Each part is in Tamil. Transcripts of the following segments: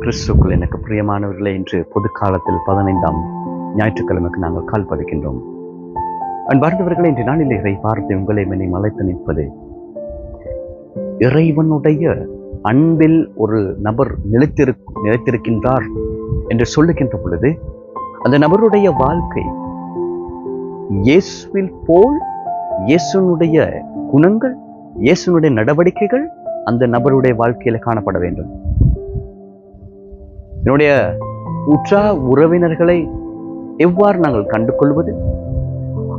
கிறிஸ்துக்குள் எனக்கு பிரியமானவர்களே, இன்று பொது காலத்தில் 15ஆம் ஞாயிற்றுக்கிழமைக்கு நாங்கள் கால் பதிக்கின்றோம். அன்பார்ந்தவர்களே, இன்று நாளில் இறை வார்த்தை உங்களை என்னை அழைத்து நிற்பது, இறைவனுடைய அன்பில் ஒரு நபர் நிலைத்திருக்கின்றார் என்று சொல்லுகின்ற பொழுது, அந்த நபருடைய வாழ்க்கை இயேசுவில் போல் இயேசுனுடைய குணங்கள், இயேசுனுடைய நடவடிக்கைகள் அந்த நபருடைய வாழ்க்கையில காணப்பட வேண்டும். என்னுடைய உற்றார் உறவினர்களை எவ்வாறு நாங்கள் கண்டு கொள்வது,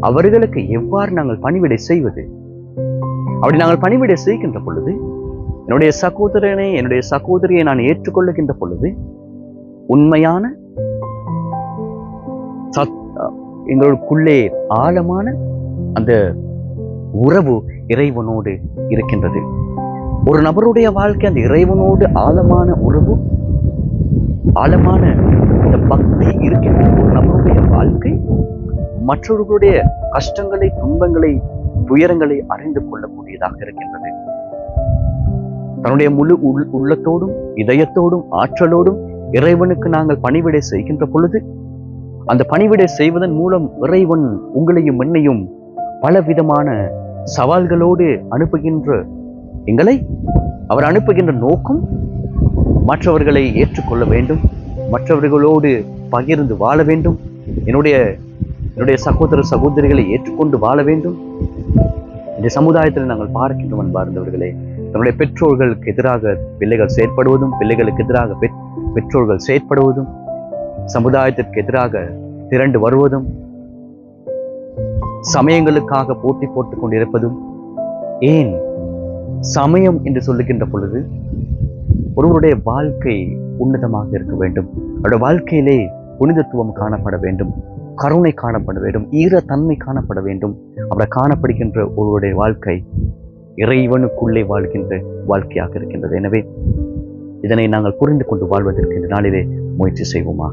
அவர்களுக்கு எவ்வாறு நாங்கள் பணிவிடை செய்வது? அப்படி நாங்கள் பணிவிடை செய்கின்ற பொழுது, என்னுடைய சகோதரனை என்னுடைய சகோதரியை நான் ஏற்றுக்கொள்ளுகின்ற பொழுது, உண்மையான எங்களுக்குள்ளே ஆழமான அந்த உறவு இறைவனோடு இருக்கின்றது. ஒரு நபருடைய வாழ்க்கை அந்த இறைவனோடு ஆழமான உறவு, ஆழமான இந்த பக்தி இருக்கின்ற ஒரு நபருடைய வாழ்க்கை மற்றவர்களுடைய கஷ்டங்களை, துன்பங்களை, துயரங்களை அறிந்து கொள்ளக்கூடியதாக இருக்கின்றது. தன்னுடைய முழு உள்ளத்தோடும் இதயத்தோடும் ஆற்றலோடும் இறைவனுக்கு நாங்கள் பணிவிடை செய்கின்ற பொழுது, அந்த பணிவிடை செய்வதன் மூலம் இறைவன் உங்களையும் என்னையும் பல விதமான சவால்களோடு அனுப்புகின்ற எங்களை அவர் அனுப்புகின்ற நோக்கம் மற்றவர்களை ஏற்றுக்கொள்ள வேண்டும், மற்றவர்களோடு பகிர்ந்து வாழ வேண்டும், என்னுடைய சகோதர சகோதரிகளை ஏற்றுக்கொண்டு வாழ வேண்டும். இந்த சமுதாயத்தில் நாங்கள் பார்க்கின்றோம் அன்பார்ந்தவர்களே, தன்னுடைய பெற்றோர்களுக்கு எதிராக பிள்ளைகள் செயற்படுவதும், பிள்ளைகளுக்கு எதிராக பெற்றோர்கள் செயற்படுவதும், சமுதாயத்திற்கு எதிராக திரண்டு வருவதும், சமயங்களுக்காக போட்டி போட்டுக் கொண்டிருப்பதும். ஏன் சமயம் என்று சொல்லுகின்ற பொழுது ஒருவருடைய வாழ்க்கை உன்னதமாக இருக்க வேண்டும், அவருடைய வாழ்க்கையிலே புனிதத்துவம் காணப்பட வேண்டும், கருணை காணப்பட வேண்டும், ஈரத்தன்மை காணப்பட வேண்டும். அவரை காணப்படுகின்ற ஒருவருடைய வாழ்க்கை இறைவனுக்குள்ளே வாழ்கின்ற வாழ்க்கையாக இருக்கின்றது. எனவே இதனை நாங்கள் புரிந்து கொண்டு வாழ்வதற்கு இந்த நாளிலே முயற்சி செய்வோமா?